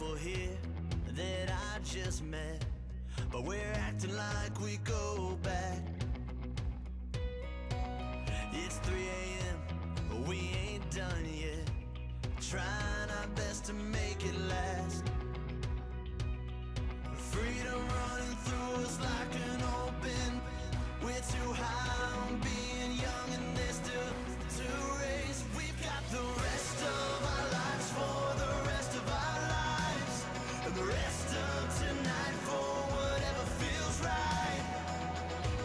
couple here that I just met, but we're acting like we go back. It's 3 a.m., but we ain't done yet, trying our best to make it last. Freedom running through us like an open. We're too high on being young, and there's still to race. We've got the rest of our lives for the rest of our lives, and the rest of tonight for whatever feels right.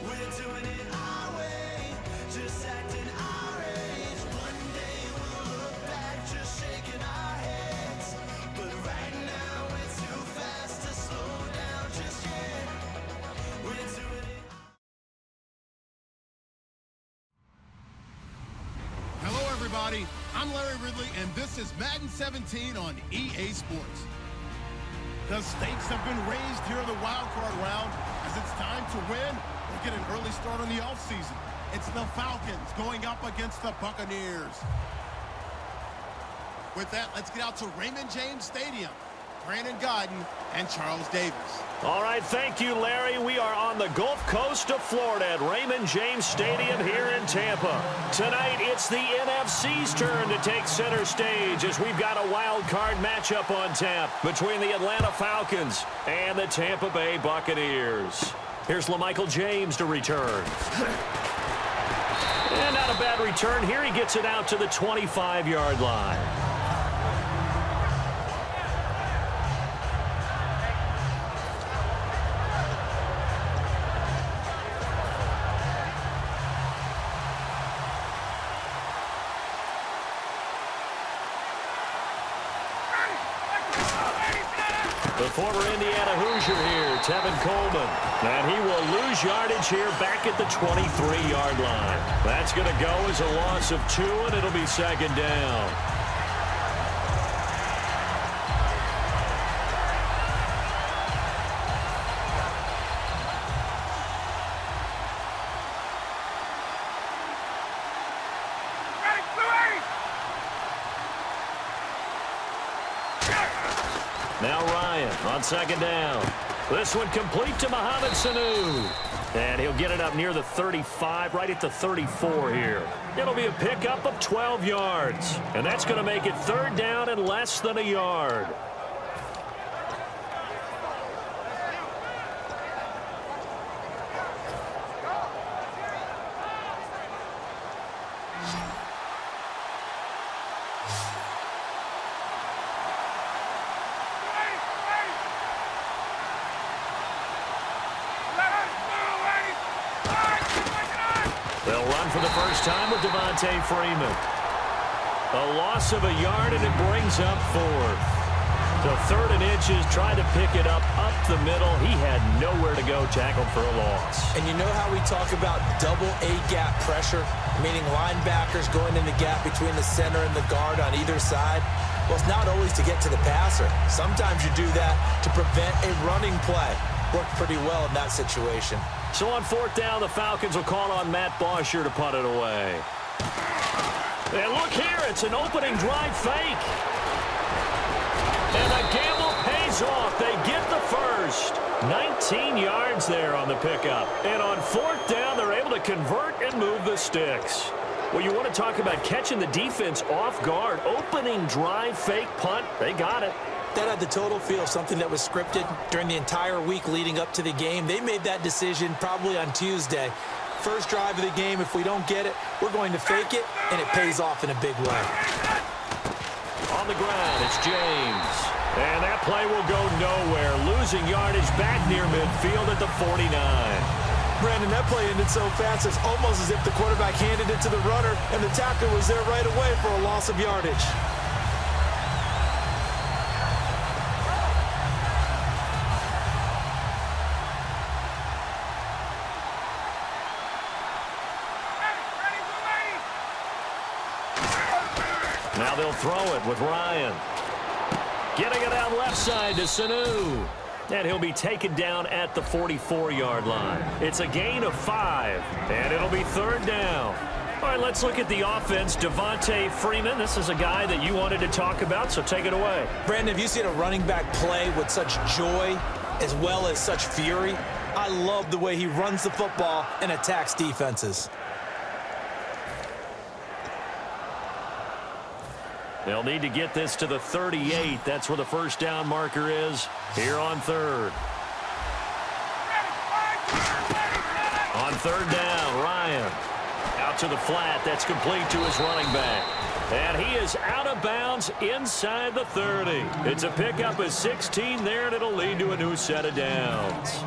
We're doing it our way, just acting our age. One day we'll look back, just shaking our heads, but right now we're too fast to slow down just yet. We're doing it. Hello, everybody. I'm Larry Ridley, and this is Madden 17 on EA Sports. The stakes have been raised here in the wild card round as it's time to win or get an early start on the offseason. It's the Falcons going up against the Buccaneers. With that, let's get out to Raymond James Stadium. Brandon Godden and Charles Davis. All right, thank you, Larry. We are on the Gulf Coast of Florida at Raymond James Stadium here in Tampa. Tonight, it's the NFC's turn to take center stage as we've got a wild card matchup on tap between the Atlanta Falcons and the Tampa Bay Buccaneers. Here's LaMichael James to return. And not a bad return here. He gets it out to the 25-yard line. The former Indiana Hoosier here, Tevin Coleman. And he will lose yardage here back at the 23-yard line. That's going to go as a loss of 2, and it'll be second down. Now Ryan on second down. This one complete to Mohamed Sanu. And he'll get it up near the 35, right at the 34 here. It'll be a pickup of 12 yards. And that's going to make it third down and less than a yard. They'll run for the first time with Devontae Freeman. A loss of a yard, and it brings up fourth. So 3rd and inches, tried to pick it up the middle. He had nowhere to go, tackled for a loss. And you know how we talk about double A-gap pressure, meaning linebackers going in the gap between the center and the guard on either side? Well, it's not always to get to the passer. Sometimes you do that to prevent a running play. Worked pretty well in that situation. So on 4th down, the Falcons will call on Matt Bosher to punt it away. And look here, it's an opening drive fake. And the gamble pays off. They get the first. 19 yards there on the pickup. And on 4th down, they're able to convert and move the sticks. Well, you want to talk about catching the defense off guard. Opening drive fake punt. They got it. That had the total feel of something that was scripted during the entire week leading up to the game. They made that decision probably on Tuesday. First drive of the game, if we don't get it, we're going to fake it, and it pays off in a big way. On the ground, it's James. And that play will go nowhere. Losing yardage back near midfield at the 49. Brandon, that play ended so fast, it's almost as if the quarterback handed it to the runner, and the tackler was there right away for a loss of yardage. Now they'll throw it with Ryan. Getting it out left side to Sanu. And he'll be taken down at the 44-yard line. It's a gain of 5, and it'll be 3rd down. All right, let's look at the offense. Devontae Freeman, this is a guy that you wanted to talk about, so take it away. Brandon, have you seen a running back play with such joy as well as such fury? I love the way he runs the football and attacks defenses. They'll need to get this to the 38. That's where the first down marker is here on third. On third down, Ryan. Out to the flat. That's complete to his running back. And he is out of bounds inside the 30. It's a pickup of 16 there, and it'll lead to a new set of downs.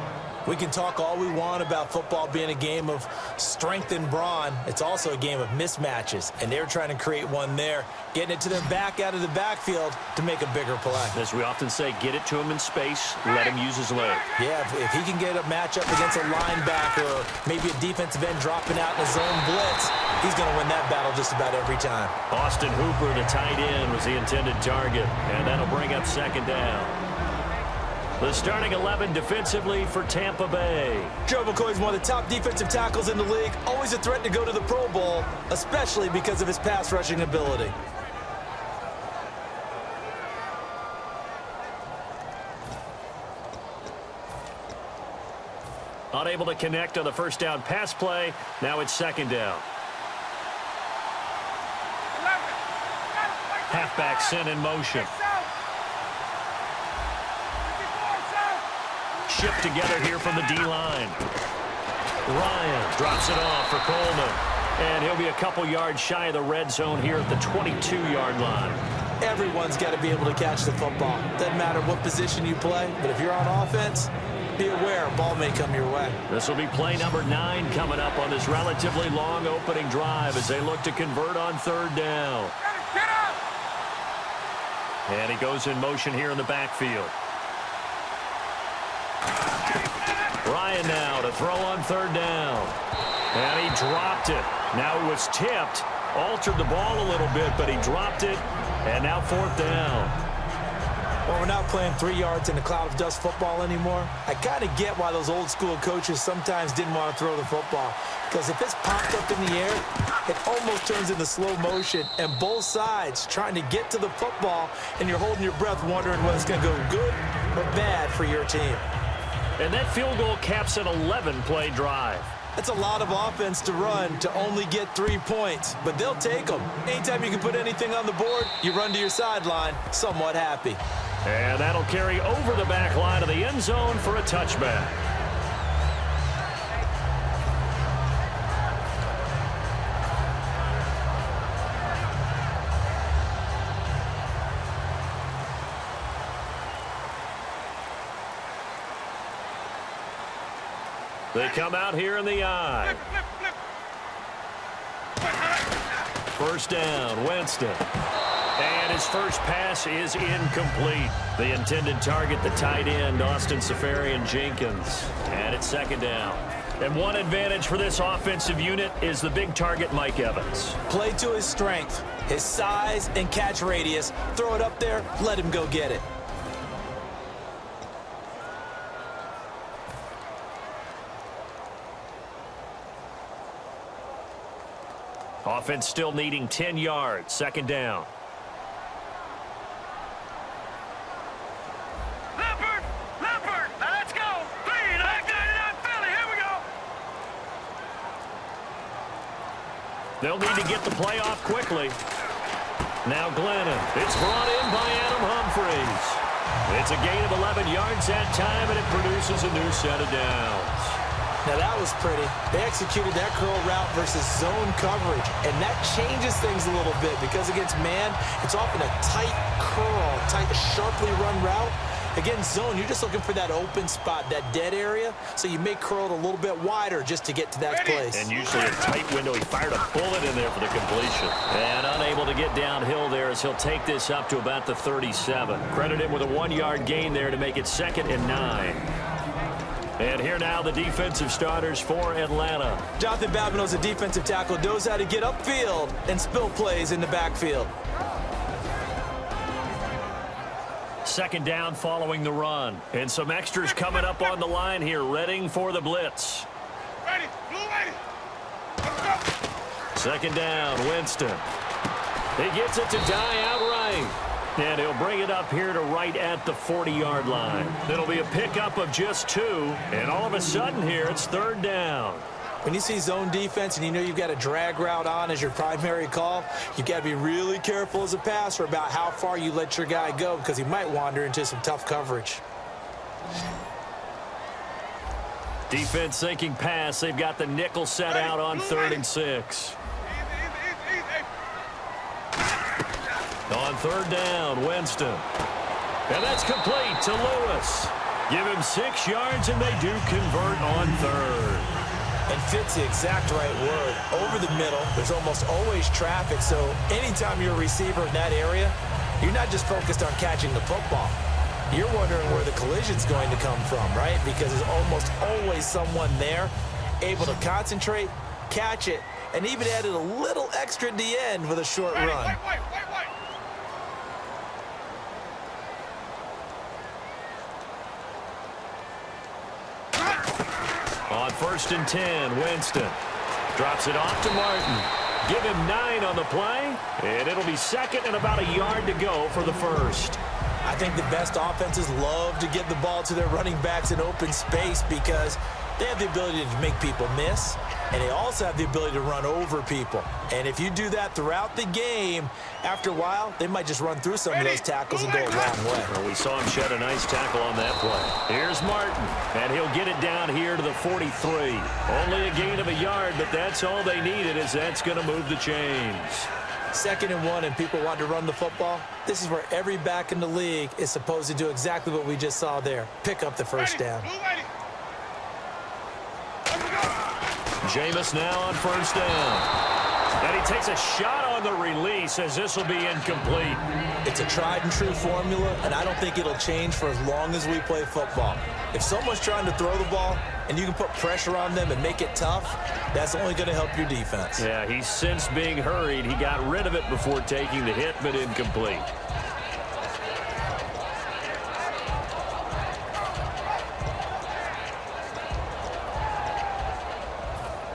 We can talk all we want about football being a game of strength and brawn. It's also a game of mismatches, and they're trying to create one there, getting it to them back out of the backfield to make a bigger play. As we often say, get it to him in space, let him use his leg. Yeah, if he can get a matchup against a linebacker or maybe a defensive end dropping out in a zone blitz, he's going to win that battle just about every time. Austin Hooper, the tight end, was the intended target, and that'll bring up second down. The starting 11 defensively for Tampa Bay. Joe McCoy's one of the top defensive tackles in the league. Always a threat to go to the Pro Bowl, especially because of his pass rushing ability. Unable to connect on the first down pass play. Now it's second down. Halfback sent in motion. Shipped together here from the D-line. Ryan drops it off for Coleman. And he'll be a couple yards shy of the red zone here at the 22-yard line. Everyone's got to be able to catch the football. Doesn't matter what position you play, but if you're on offense, be aware a ball may come your way. This will be play number 9 coming up on this relatively long opening drive as they look to convert on third down. And he goes in motion here in the backfield. Ryan now to throw on third down. And he dropped it. Now it was tipped. Altered the ball a little bit, but he dropped it. And now fourth down. Well, we're not playing 3 yards in a cloud of dust football anymore. I kind of get why those old school coaches sometimes didn't want to throw the football. Because if it's popped up in the air, it almost turns into slow motion. And both sides trying to get to the football, and you're holding your breath wondering whether it's going to go good or bad for your team. And that field goal caps an 11-play drive. That's a lot of offense to run to only get 3 points, but they'll take them. Anytime you can put anything on the board, you run to your sideline somewhat happy. And that'll carry over the back line of the end zone for a touchback. They come out here in the eye. First down, Winston. And his first pass is incomplete. The intended target, the tight end, Austin Seferian-Jenkins. And it's second down. And one advantage for this offensive unit is the big target, Mike Evans. Play to his strength, his size and catch radius. Throw it up there, let him go get it. Offense still needing 10 yards. Second down. Leopard, let's go. 3-9 Philly, here we go. They'll need to get the play off quickly. Now Glennon. It's brought in by Adam Humphries. It's a gain of 11 yards that time, and it produces a new set of downs. Now that was pretty. They executed that curl route versus zone coverage, and that changes things a little bit because against man, it's often a tight curl, tight, sharply run route. Against zone, you're just looking for that open spot, that dead area, so you may curl it a little bit wider just to get to that place. And usually a tight window. He fired a bullet in there for the completion. And unable to get downhill there as he'll take this up to about the 37. Credit him with a 1-yard gain there to make it 2nd and 9. And here now the defensive starters for Atlanta. Jonathan Babineau's a defensive tackle, knows how to get upfield and spill plays in the backfield. Second down following the run. And some extras coming up on the line here, readying for the blitz. Ready, blue ready. Let's go. Second down, Winston. He gets it to die outright. And he'll bring it up here to right at the 40-yard line. It'll be a pickup of just 2. And all of a sudden here, it's third down. When you see zone defense and you know you've got a drag route on as your primary call, you've got to be really careful as a passer about how far you let your guy go because he might wander into some tough coverage. Defense thinking pass. They've got the nickel set out on 3rd and 6. On 3rd down, Winston. And that's complete to Lewis. Give him 6 yards, and they do convert on 3rd. And fits the exact right word. Over the middle, there's almost always traffic, so anytime you're a receiver in that area, you're not just focused on catching the football. You're wondering where the collision's going to come from, right? Because there's almost always someone there able to concentrate, catch it, and even added a little extra at the end with a short run. On 1st and 10, Winston drops it off to Martin. Give him 9 on the play, and it'll be 2nd and about a yard to go for the 1st. I think the best offenses love to get the ball to their running backs in open space because they have the ability to make people miss, and they also have the ability to run over people. And if you do that throughout the game, after a while, they might just run through some of those tackles and go a long way. Well, we saw him shed a nice tackle on that play. Here's Martin, and he'll get it down here to the 43. Only a gain of a yard, but that's all they needed, as that's going to move the chains. 2nd and 1, and people want to run the football. This is where every back in the league is supposed to do exactly what we just saw there. Pick up the first down. Jameis now on 1st down. And he takes a shot on the release as this will be incomplete. It's a tried and true formula, and I don't think it'll change for as long as we play football. If someone's trying to throw the ball and you can put pressure on them and make it tough, that's only going to help your defense. Yeah, he's since being hurried. He got rid of it before taking the hit, but incomplete.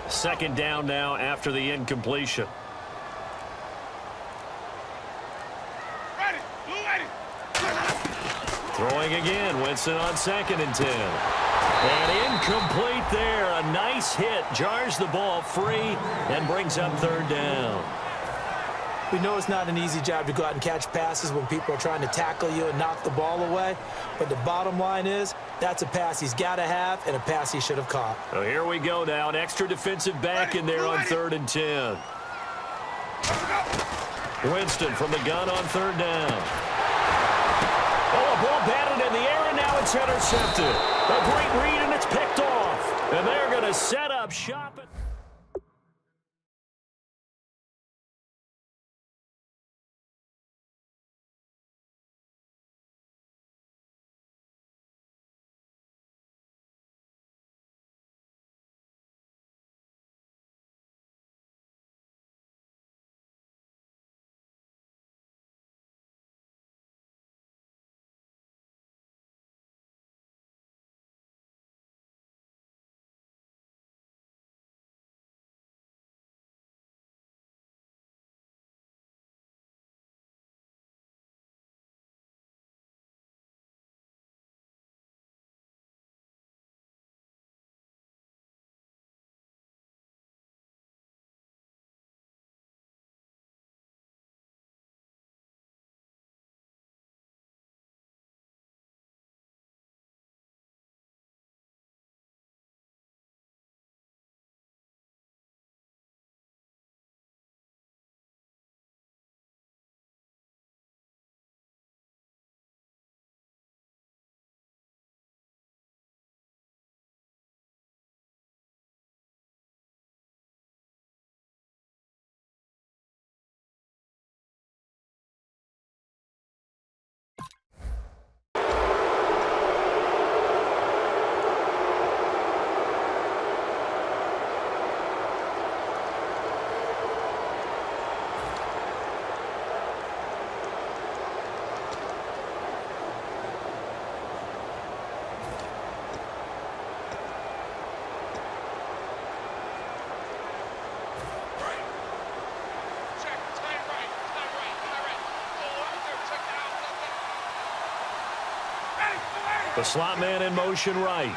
Second down now after the incompletion. Throwing again, Winston on 2nd and 10. And incomplete there. A nice hit. Jars the ball free and brings up 3rd down. We know it's not an easy job to go out and catch passes when people are trying to tackle you and knock the ball away. But the bottom line is, that's a pass he's got to have and a pass he should have caught. So here we go now. An extra defensive back in there on 3rd and 10. Winston from the gun on 3rd down. Oh, a ball batted in the air, and now it's intercepted. A great read, and it's picked off. And they're going to set up shop. The slot man in motion right.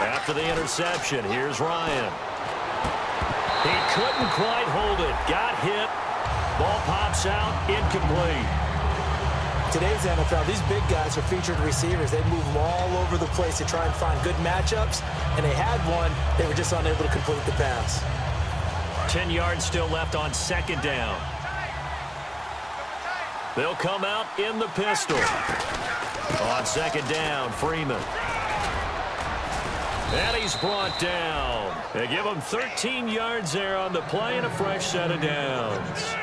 After the interception, here's Ryan. He couldn't quite hold it. Got hit. Ball pops out. Incomplete. Today's NFL, these big guys are featured receivers. They move them all over the place to try and find good matchups, and they had one. They were just unable to complete the pass. 10 yards still left on second down. They'll come out in the pistol. On second down, Freeman. And he's brought down. They give him 13 yards there on the play and a fresh set of downs.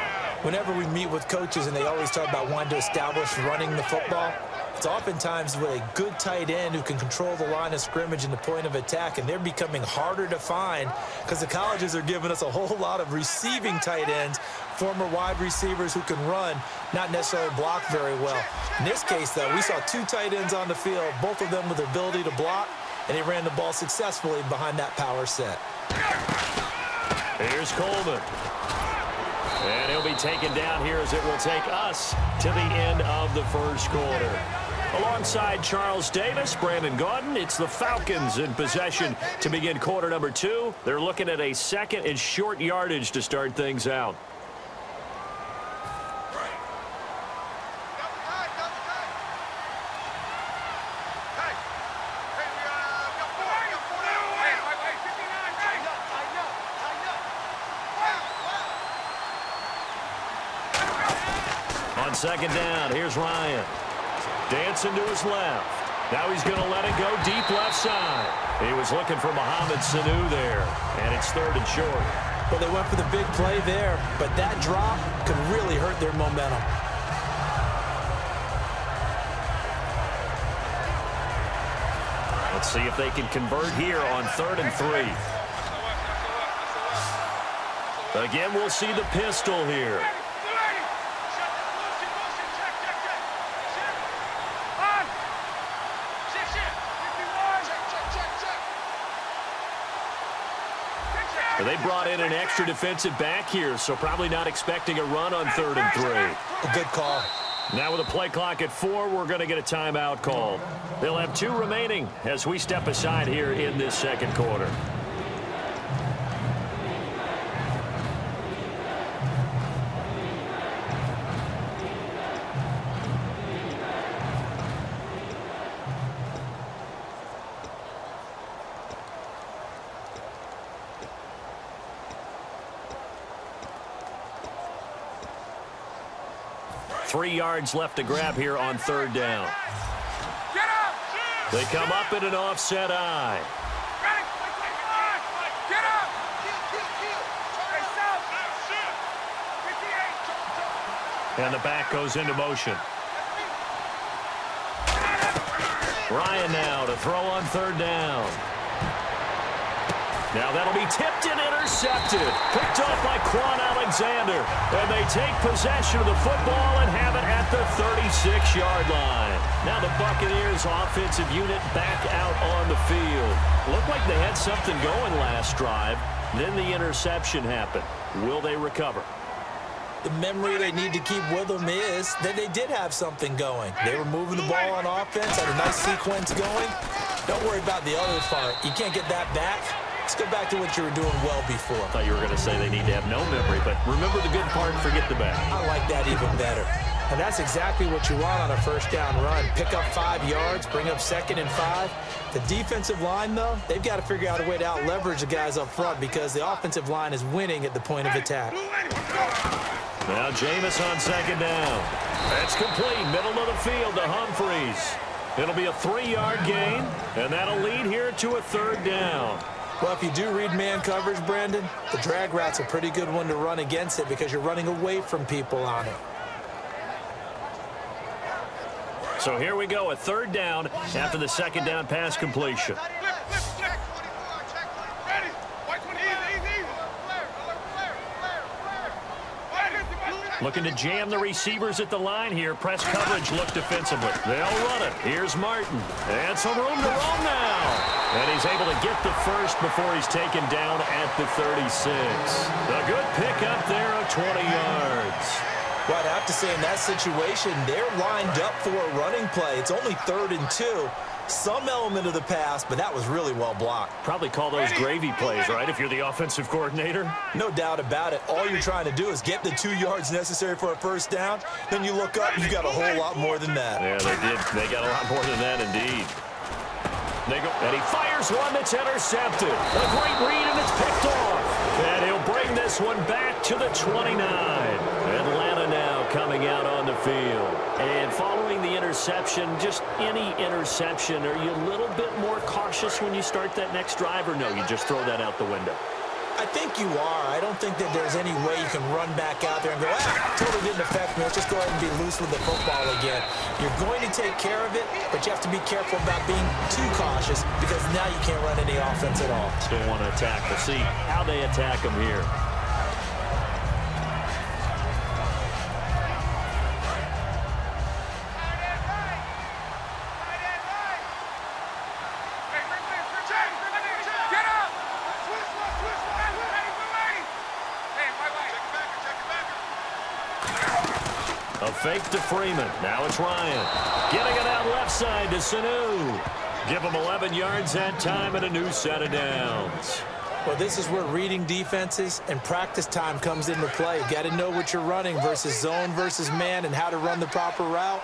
Whenever we meet with coaches and they always talk about wanting to establish running the football, it's oftentimes with a good tight end who can control the line of scrimmage and the point of attack, and they're becoming harder to find because the colleges are giving us a whole lot of receiving tight ends, former wide receivers who can run, not necessarily block very well. In this case, though, we saw two tight ends on the field, both of them with the ability to block, and he ran the ball successfully behind that power set. Here's Coleman. And he'll be taken down here as it will take us to the end of the first quarter. Alongside Charles Davis, Brandon Gaudin, it's the Falcons in possession to begin quarter number 2. They're looking at a second and short yardage to start things out. On second down, here's Ryan. Dancing to his left. Now he's going to let it go deep left side. He was looking for Mohamed Sanu there, and it's third and short. Well, they went for the big play there, but that drop could really hurt their momentum. Let's see if they can convert here on 3rd and 3. Again, we'll see the pistol here. They brought in an extra defensive back here, so probably not expecting a run on 3rd and 3. A good call. Now with a play clock at 4, we're going to get a timeout called. They'll have 2 remaining as we step aside here in this second quarter. Three yards left to grab here on 3rd down. They come up in an offset eye. And the back goes into motion. Ryan now to throw on 3rd down. Now that'll be tipped and intercepted. Picked off by Quan Alexander. And they take possession of the football and have it at the 36-yard line. Now the Buccaneers offensive unit back out on the field. Looked like they had something going last drive. Then the interception happened. Will they recover? The memory they need to keep with them is that they did have something going. They were moving the ball on offense, had a nice sequence going. Don't worry about the other part. You can't get that back. Let's go back to what you were doing well before. I thought you were going to say they need to have no memory, but remember the good part and forget the bad. I like that even better. And that's exactly what you want on a first down run. Pick up 5 yards, bring up 2nd and 5. The defensive line, though, they've got to figure out a way to out-leverage the guys up front because the offensive line is winning at the point of attack. Now Jameis on 2nd down. That's complete. Middle of the field to Humphreys. It'll be a 3-yard gain, and that'll lead here to a 3rd down. Well, if you do read man coverage, Brandon, the drag route's a pretty good one to run against it because you're running away from people on it. So here we go, a 3rd down after the 2nd down pass completion. Looking to jam the receivers at the line here. Press coverage look defensively. They'll run it. Here's Martin. And some room to roam now. And he's able to get the first before he's taken down at the 36. A good pickup there of 20 yards. Well, I'd have to say in that situation, they're lined up for a running play. It's only 3rd and 2. Some element of the pass, but that was really well blocked. Probably call those gravy plays, right, if you're the offensive coordinator? No doubt about it. All you're trying to do is get the 2 yards necessary for a first down. Then you look up, you got a whole lot more than that. Yeah, they did. They got a lot more than that, indeed. They go, and he fires one that's intercepted. A great read, and it's picked off. And he'll bring this one back to the 29. Atlanta now coming out on the field. And following the interception, just any interception, are you a little bit more cautious when you start that next drive, or no, you just throw that out the window? I think you are. I don't think that there's any way you can run back out there and go, totally didn't affect me. Let's just go ahead and be loose with the football again. You're going to take care of it, but you have to be careful about being too cautious because now you can't run any offense at all. Still want to attack. We'll see how they attack them here. A fake to Freeman. Now it's Ryan. Getting it out left side to Sanu. Give him 11 yards that time and a new set of downs. Well, this is where reading defenses and practice time comes into play. You got to know what you're running versus zone versus man and how to run the proper route.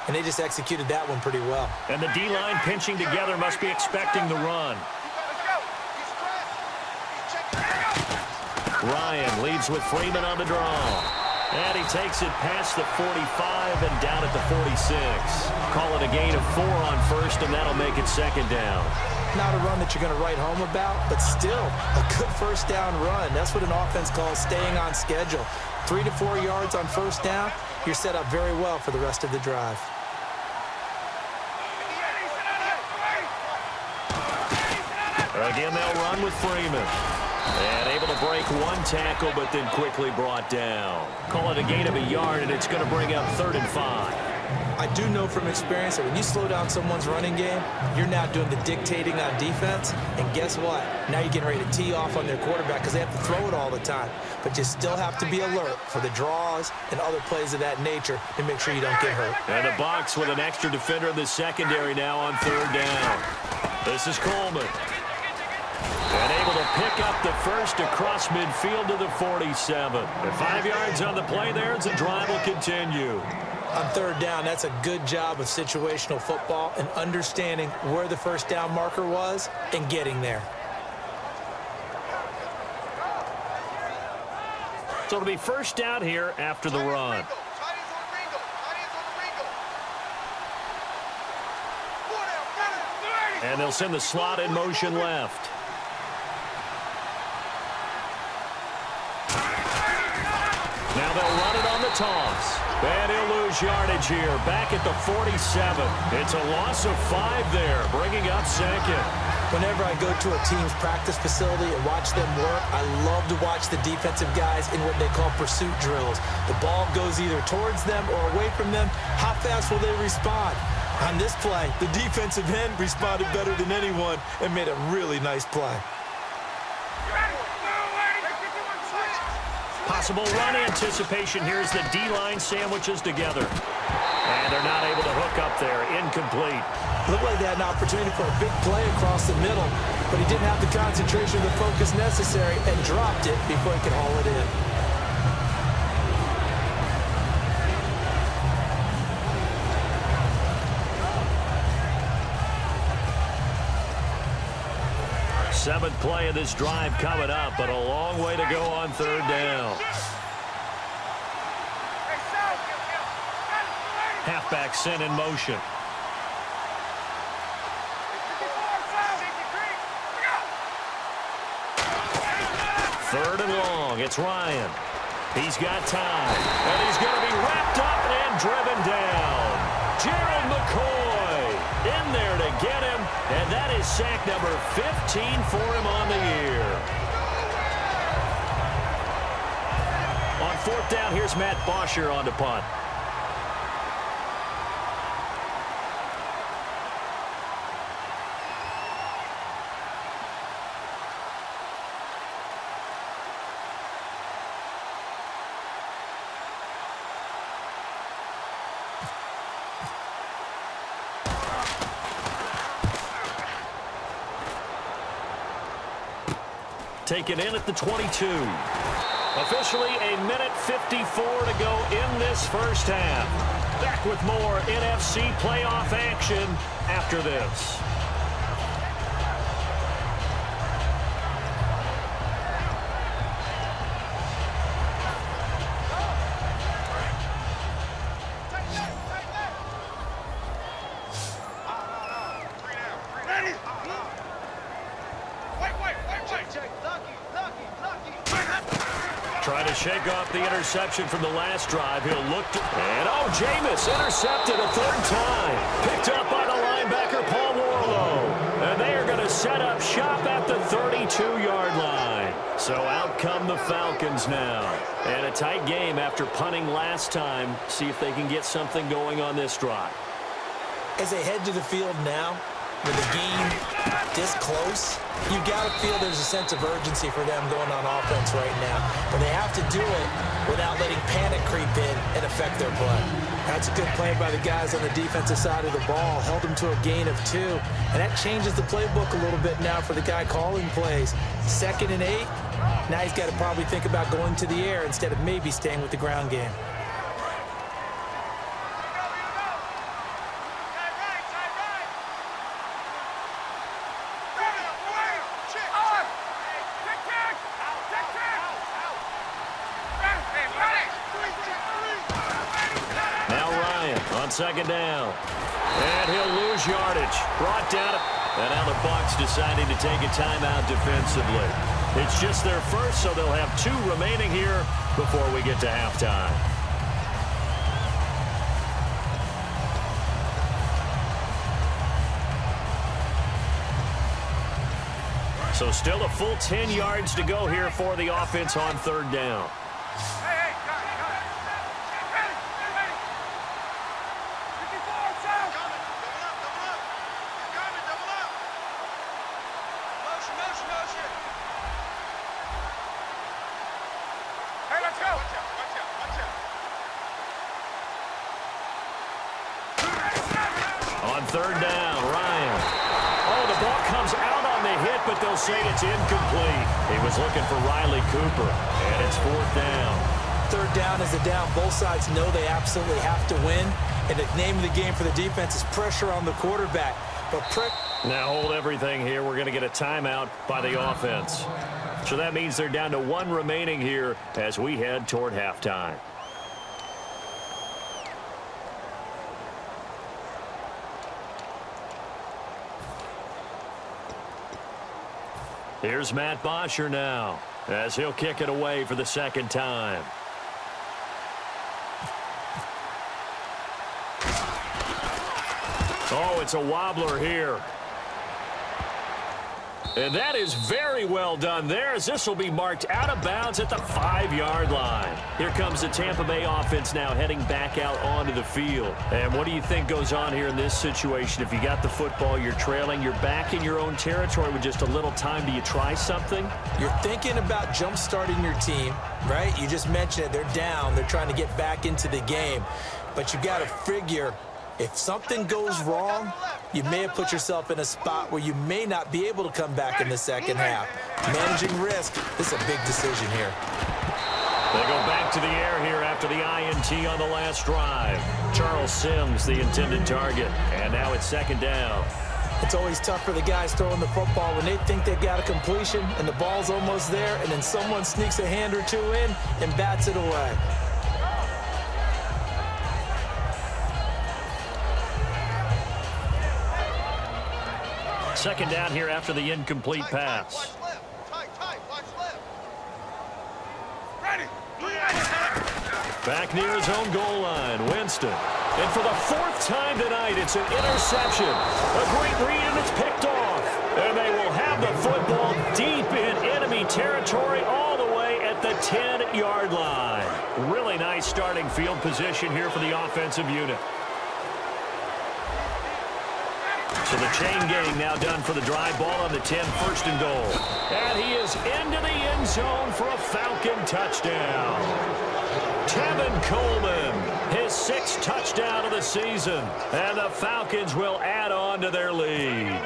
And they just executed that one pretty well. And the D-line pinching together must be expecting the run. Ryan leads with Freeman on the draw. And he takes it past the 45 and down at the 46. Call it a gain of 4 on first, and that'll make it second down. Not a run that you're going to write home about, but still a good first down run. That's what an offense calls staying on schedule. 3 to 4 yards on first down, you're set up very well for the rest of the drive. Again, they'll run with Freeman. And able to break one tackle, but then quickly brought down. Call it a gain of a yard, and it's going to bring up 3rd and 5. I do know from experience that when you slow down someone's running game, you're now doing the dictating on defense. And guess what? Now you're getting ready to tee off on their quarterback because they have to throw it all the time. But you still have to be alert for the draws and other plays of that nature to make sure you don't get hurt. And the Bucs with an extra defender in the secondary now on 3rd down. This is Coleman. And able to pick up the first across midfield to the 47. And 5 yards on the play there as the drive will continue. On 3rd down, that's a good job of situational football and understanding where the first down marker was and getting there. So it'll be first down here after the run. And they'll send the slot in motion left. Now they'll run it on the toss. And he'll lose yardage here. Back at the 47. It's a loss of 5 there, bringing up second. Whenever I go to a team's practice facility and watch them work, I love to watch the defensive guys in what they call pursuit drills. The ball goes either towards them or away from them. How fast will they respond? On this play, the defensive end responded better than anyone and made a really nice play. Possible run anticipation here as the D-line sandwiches together. And they're not able to hook up there. Incomplete. Looked like they had an opportunity for a big play across the middle, but he didn't have the concentration or the focus necessary and dropped it before he could haul it in. Seventh play of this drive coming up, but a long way to go on 3rd down. Halfback sent in motion. 3rd and long. It's Ryan. He's got time. And he's going to be wrapped up and driven down. Gerald McCoy in there to get him. And that is sack number 15 for him on the year. On fourth down, here's Matt Bosher on to punt. Taken in at the 22. Officially a minute 54 to go in this first half. Back with more NFC playoff action after this. Trying to shake off the interception from the last drive. He'll look to... And, oh, Jameis intercepted a third time. Picked up by the linebacker, Paul Warlow. And they are going to set up shop at the 32-yard line. So out come the Falcons now. And a tight game after punting last time. See if they can get something going on this drive. As they head to the field now, with the game this close, you've got to feel there's a sense of urgency for them going on offense right now. But they have to do it without letting panic creep in and affect their play. That's a good play by the guys on the defensive side of the ball. Held them to a gain of 2. And that changes the playbook a little bit now for the guy calling plays. 2nd and 8. Now he's got to probably think about going to the air instead of maybe staying with the ground game. Second down. And he'll lose yardage. Brought down. And now the Bucs deciding to take a timeout defensively. It's just their first, so they'll have 2 remaining here before we get to halftime. So still a full 10 yards to go here for the offense on third down. Third down, Ryan. Oh, the ball comes out on the hit, but they'll say it's incomplete. He was looking for Riley Cooper, and it's 4th down. Third down is a down. Both sides know they absolutely have to win, and the name of the game for the defense is pressure on the quarterback. But now hold everything here. We're going to get a timeout by the offense. So that means they're down to 1 remaining here as we head toward halftime. Here's Matt Bosher now as he'll kick it away for the second time. Oh, it's a wobbler here. And that is very well done there, as this will be marked out of bounds at the 5-yard line. Here comes the Tampa Bay offense now heading back out onto the field. And what do you think goes on here in this situation? If you got the football, you're trailing, you're back in your own territory with just a little time. Do you try something? You're thinking about jump-starting your team, right? You just mentioned it. They're down. They're trying to get back into the game. But you got to figure, if something goes wrong, you may have put yourself in a spot where you may not be able to come back in the second half. Managing risk, this is a big decision here. They go back to the air here after the INT on the last drive. Charles Sims, the intended target. And now it's 2nd down. It's always tough for the guys throwing the football when they think they've got a completion and the ball's almost there, and then someone sneaks a hand or 2 in and bats it away. Second down here after the incomplete pass. Back near his own goal line, Winston. And for the 4th time tonight, it's an interception. A great read, and it's picked off. And they will have the football deep in enemy territory all the way at the 10-yard line. Really nice starting field position here for the offensive unit. So the chain gang now done for the drive. Ball on the 10, first and goal. And he is into the end zone for a Falcon touchdown. Tevin Coleman, his 6th touchdown of the season. And the Falcons will add on to their lead.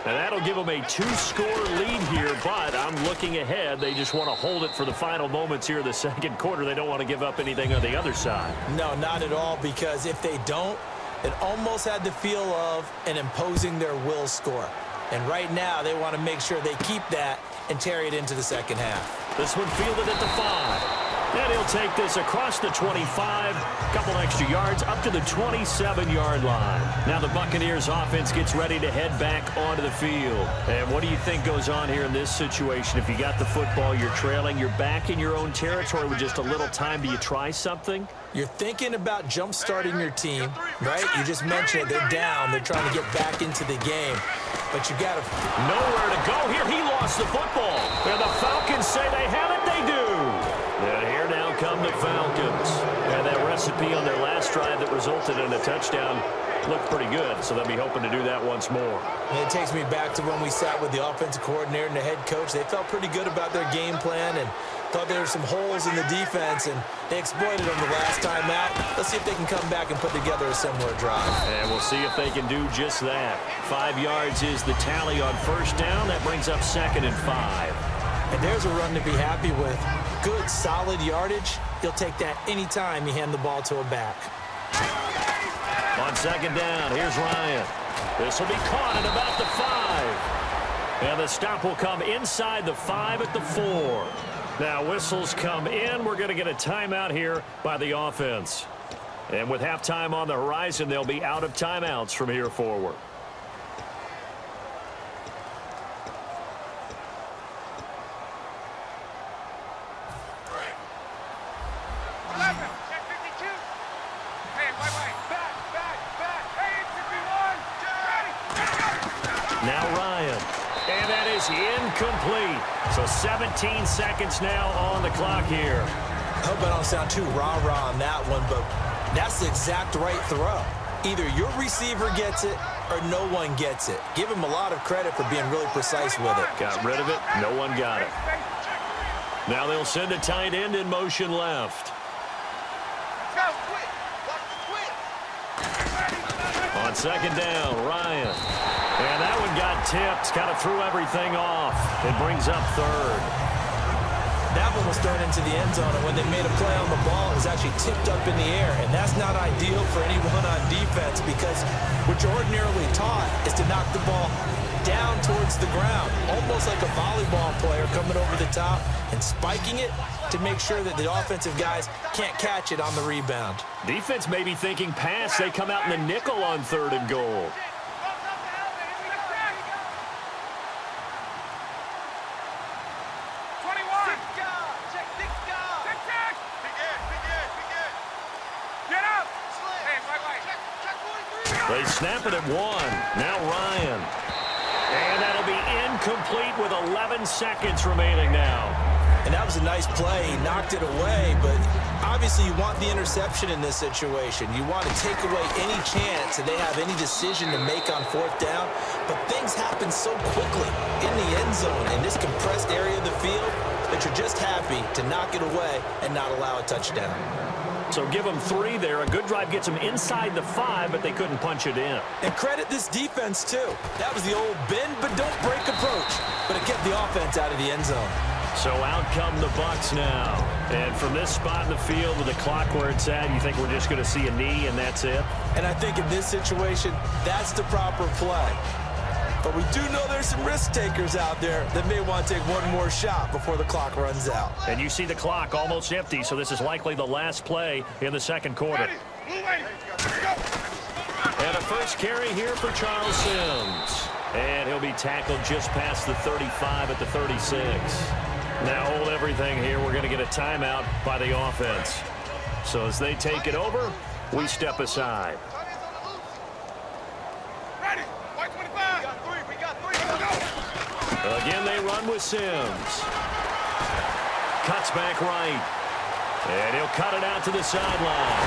And that'll give them a 2-score lead here, but I'm looking ahead. They just want to hold it for the final moments here in the second quarter. They don't want to give up anything on the other side. No, not at all, because if they don't, it almost had the feel of an imposing their will score. And right now, they want to make sure they keep that and carry it into the second half. This one fielded at the 5. And he'll take this across the 25, couple extra yards, up to the 27-yard line. Now the Buccaneers offense gets ready to head back onto the field. And what do you think goes on here in this situation? If you got the football, you're trailing, you're back in your own territory with just a little time. Do you try something? You're thinking about jump-starting your team, right? You just mentioned it. They're down. They're trying to get back into the game. But you got to... Nowhere to go here. He lost the football. And the Falcons say they have it. They do. And here now come the Falcons. And that recipe on their last drive that resulted in a touchdown looked pretty good, so they'll be hoping to do that once more. And it takes me back to when we sat with the offensive coordinator and the head coach. They felt pretty good about their game plan and thought there were some holes in the defense, and they exploited them the last time out. Let's see if they can come back and put together a similar drive. And we'll see if they can do just that. 5 yards is the tally on first down. That brings up 2nd and 5. And there's a run to be happy with. Good, solid yardage. He'll take that anytime you hand the ball to a back. On second down, here's Ryan. This will be caught at about the 5. And the stop will come inside the 5 at the 4. Now whistles come in. We're going to get a timeout here by the offense. And with halftime on the horizon, they'll be out of timeouts from here forward. Now Ryan. And that is incomplete. So 17 seconds now on the clock here. I hope I don't sound too rah-rah on that one, but that's the exact right throw. Either your receiver gets it or no one gets it. Give him a lot of credit for being really precise with it. Got rid of it. No one got it. Now they'll send a tight end in motion left. On second down, Ryan. And that one got tipped. Kind of threw everything off. It brings up 3rd. That one was thrown into the end zone, and when they made a play on the ball, it was actually tipped up in the air. And that's not ideal for anyone on defense, because what you're ordinarily taught is to knock the ball down towards the ground, almost like a volleyball player coming over the top and spiking it to make sure that the offensive guys can't catch it on the rebound. Defense may be thinking pass. They come out in the nickel on 3rd and goal. They snap it at 1. Now Ryan. And that'll be incomplete with 11 seconds remaining now. And that was a nice play. He knocked it away, but obviously you want the interception in this situation. You want to take away any chance that they have any decision to make on 4th down. But things happen so quickly in the end zone in this compressed area of the field that you're just happy to knock it away and not allow a touchdown. So give them 3 there. A good drive gets them inside the 5, but they couldn't punch it in. And credit this defense, too. That was the old bend but don't break approach, but it kept the offense out of the end zone. So out come the Bucs now. And from this spot in the field with the clock where it's at, you think we're just going to see a knee and that's it? And I think in this situation, that's the proper play. But we do know there's some risk takers out there that may want to take one more shot before the clock runs out. And you see the clock almost empty, so this is likely the last play in the second quarter. And a first carry here for Charles Sims. And he'll be tackled just past the 35 at the 36. Now hold everything here. We're going to get a timeout by the offense. So as they take it over, we step aside. Again, they run with Sims. cuts back right. And he'll cut it out to the sideline.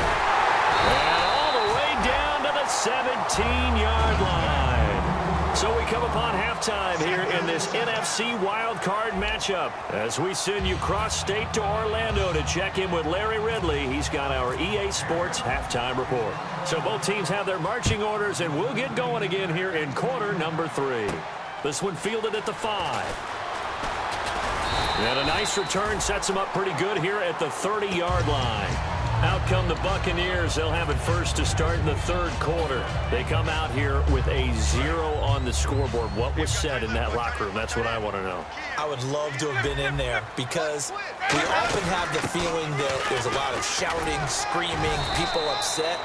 And all the way down to the 17-yard line. So we come upon halftime here in this NFC wildcard matchup as we send you cross-state to Orlando to check in with Larry Ridley. He's got our EA Sports halftime report. So both teams have their marching orders, and we'll get going again here in quarter number 3. This one fielded at the 5. And a nice return sets him up pretty good here at the 30-yard line. Out come the Buccaneers. They'll have it first to start in the third quarter. They come out here with a 0 on the scoreboard. What was said in that locker room? That's what I want to know. I would love to have been in there because we often have the feeling that there's a lot of shouting, screaming, people upset.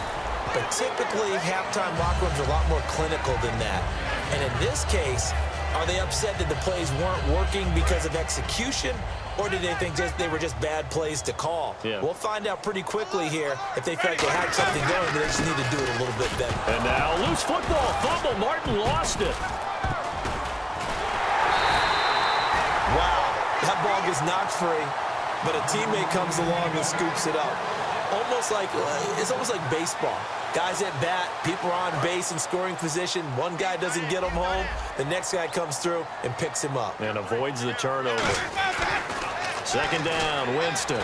But typically, halftime locker rooms are a lot more clinical than that. And in this case, are they upset that the plays weren't working because of execution, or did they think they were just bad plays to call? Yeah. We'll find out pretty quickly here if they felt they had something going, but they just need to do it a little bit better. And now, loose football, fumble. Martin lost it. Wow, that ball gets knocked free, but a teammate comes along and scoops it up. It's almost like baseball. Guys at bat, people are on base in scoring position. One guy doesn't get him home. The next guy comes through and picks him up. And avoids the turnover. Second down, Winston.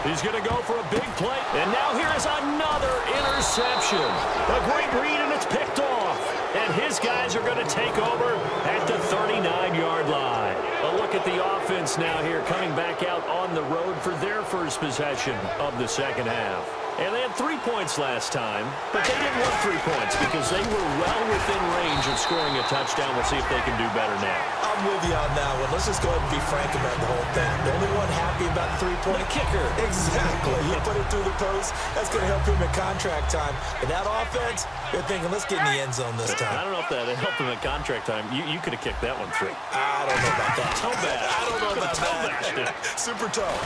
He's going to go for a big play. And now here is another interception. A great read, and it's picked off. And his guys are going to take over at the 39-yard line. A look at the offense now here, coming back out on the road for their first possession of the second half. And they had 3 points last time, but they didn't want 3 points because they were well within range of scoring a touchdown. We'll see if they can do better now. I'm with you on that one. Let's just go ahead and be frank about the whole thing. The only one happy about the 3-point kicker. Exactly. You put it through the post. That's going to help him at contract time. But that offense, they're thinking, let's get in the end zone this time. I don't know if that helped him at contract time. You could have kicked that one through. I don't know about that. Toe bash. I don't know about that. Super toe.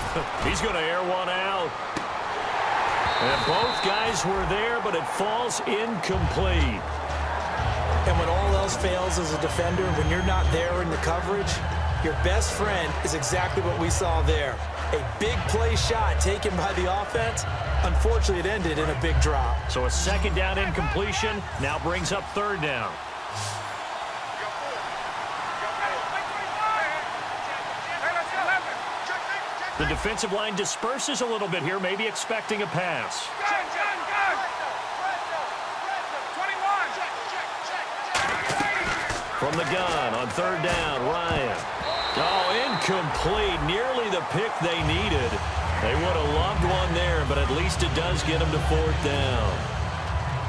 He's going to air one out. And both guys were there, but it falls incomplete. And when all else fails as a defender, when you're not there in the coverage, your best friend is exactly what we saw there. A big play shot taken by the offense. Unfortunately, it ended in a big drop. So a second down incompletion now brings up third down. The defensive line disperses a little bit here, maybe expecting a pass. From the gun on third down, Ryan. Oh, incomplete. Nearly the pick they needed. They would have loved one there, but at least it does get them to fourth down.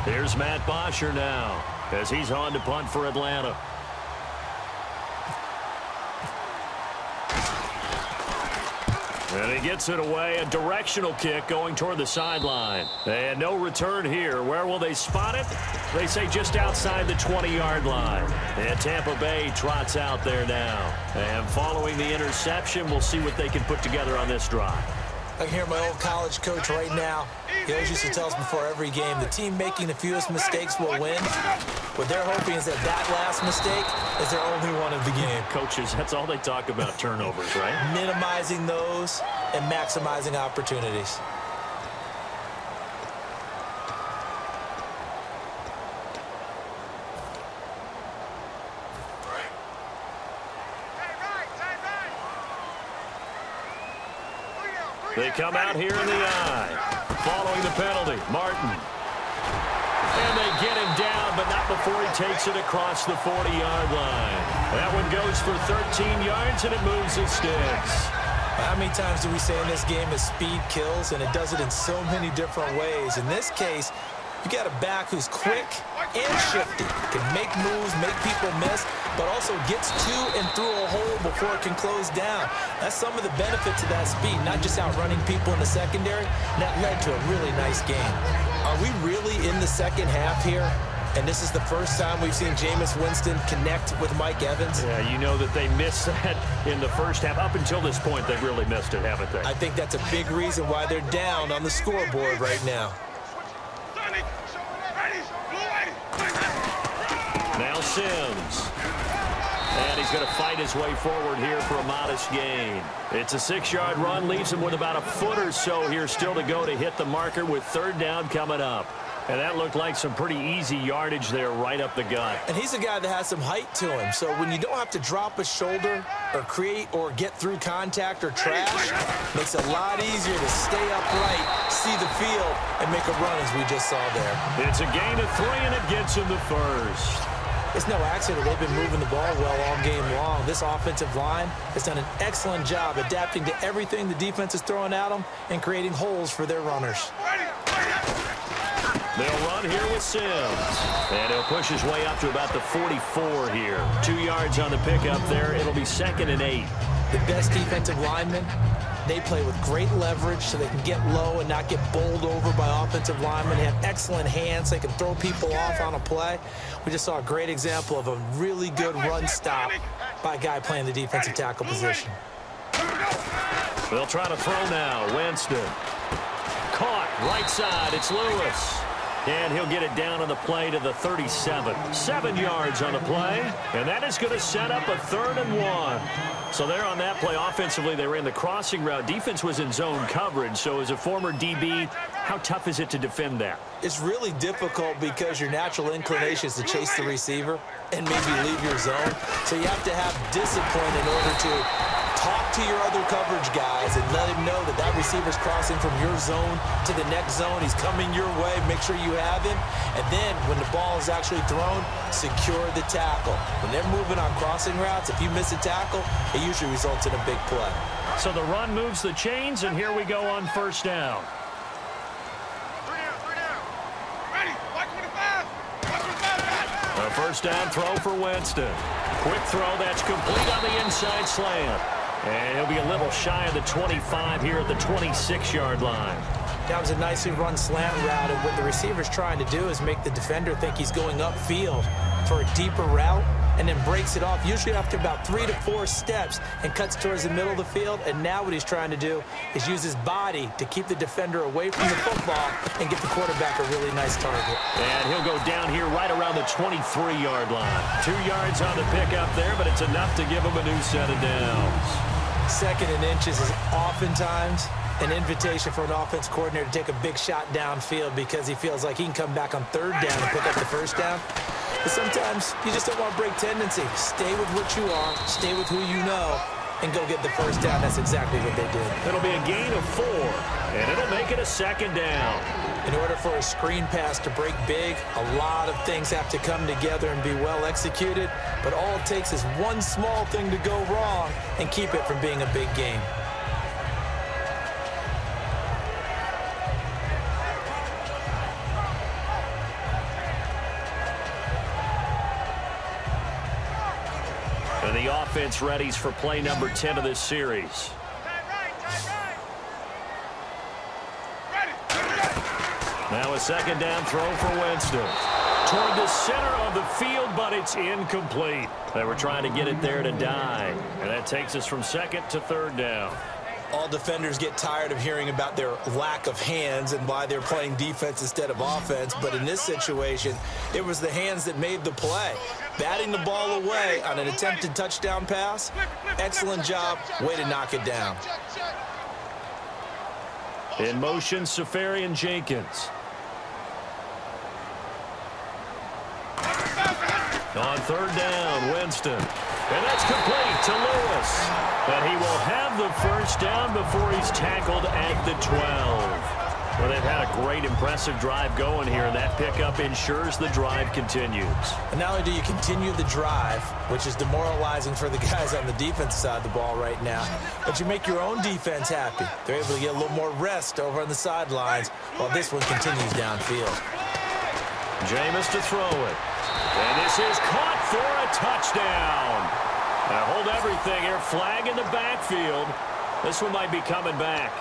Here's Matt Bosher now as he's on to punt for Atlanta. And he gets it away, a directional kick going toward the sideline. And no return here. Where will they spot it? They say just outside the 20-yard line. And Tampa Bay trots out there now. And following the interception, we'll see what they can put together on this drive. I can hear my old college coach right now. He always used to tell us before every game, the team making the fewest mistakes will win. What they're hoping is that last mistake is their only one of the game. Coaches, that's all they talk about, turnovers, right? Minimizing those and maximizing opportunities. They come out here in the eye. Following the penalty, Martin. And they get him down, but not before he takes it across the 40-yard line. That one goes for 13 yards, and it moves the sticks. How many times do we say in this game that speed kills, and it does it in so many different ways? In this case, you got a back who's quick and shifty, can make moves, make people miss, but also gets to and through a hole before it can close down. That's some of the benefits of that speed, not just outrunning people in the secondary. That led to a really nice game. Are we really in the second half here? And this is the first time we've seen Jameis Winston connect with Mike Evans. Yeah, you know that they missed that in the first half. Up until this point, they've really missed it, haven't they? I think that's a big reason why they're down on the scoreboard right now. Now Sims. And he's going to fight his way forward here for a modest gain. It's a 6-yard run, leaves him with about a foot or so here still to go to hit the marker with third down coming up. And that looked like some pretty easy yardage there right up the gut. And he's a guy that has some height to him. So when you don't have to drop a shoulder or create or get through contact or trash, makes it a lot easier to stay upright, see the field, and make a run as we just saw there. It's a gain of 3, and it gets him the first. It's no accident they've been moving the ball well all game long. This offensive line has done an excellent job adapting to everything the defense is throwing at them and creating holes for their runners. They'll run here with Sims. And he'll push his way up to about the 44 here. 2 yards on the pickup there. It'll be 2nd and 8. The best defensive linemen, they play with great leverage so they can get low and not get bowled over by offensive linemen. They have excellent hands. They can throw people off on a play. We just saw a great example of a really good run stop by a guy playing the defensive tackle position. They'll try to throw now. Winston. Caught. Right side. It's Lewis. And he'll get it down on the play to the 37. 7 yards on the play. And that is going to set up a 3rd and 1. So there on that play, offensively, they ran the crossing route. Defense was in zone coverage. So as a former DB, how tough is it to defend that? It's really difficult because your natural inclination is to chase the receiver and maybe leave your zone. So you have to have discipline in order to talk to your other coverage guys and let him know that that receiver's crossing from your zone to the next zone. He's coming your way. Make sure you have him. And then when the ball is actually thrown, secure the tackle. When they're moving on crossing routes, if you miss a tackle, it usually results in a big play. So the run moves the chains, and here we go on 1st down. A 1st down throw for Winston. Quick throw that's complete on the inside slant. And he'll be a little shy of the 25 here at the 26-yard line. That was a nicely run slant route, and what the receiver's trying to do is make the defender think he's going upfield for a deeper route and then breaks it off, usually after about 3 to 4 steps, and cuts towards the middle of the field. And now what he's trying to do is use his body to keep the defender away from the football and get the quarterback a really nice target. And he'll go down here right around the 23-yard line. 2 yards on the pickup there, but it's enough to give him a new set of downs. 2nd and inches is oftentimes an invitation for an offense coordinator to take a big shot downfield because he feels like he can come back on 3rd down and pick up the 1st down. But sometimes you just don't want to break tendency. Stay with what you are, stay with who you know, and go get the 1st down. That's exactly what they did. It'll be a gain of 4, and it'll make it a 2nd down. In order for a screen pass to break big, a lot of things have to come together and be well executed, but all it takes is one small thing to go wrong and keep it from being a big game. And the offense readies for play number 10 of this series. Now a 2nd down throw for Winston. Toward the center of the field, but it's incomplete. They were trying to get it there to die. And that takes us from 2nd to 3rd down. All defenders get tired of hearing about their lack of hands and why they're playing defense instead of offense. But in this situation, it was the hands that made the play. Batting the ball away on an attempted touchdown pass. Excellent job. Way to knock it down. In motion, Safarian Jenkins. On 3rd down, Winston. And that's complete to Lewis. And he will have the 1st down before he's tackled at the 12. Well, they've had a great, impressive drive going here, and that pickup ensures the drive continues. And not only do you continue the drive, which is demoralizing for the guys on the defensive side of the ball right now, but you make your own defense happy. They're able to get a little more rest over on the sidelines while this one continues downfield. Jameis to throw it. And this is caught for a touchdown. Now hold everything here. Flag in the backfield. This one might be coming back.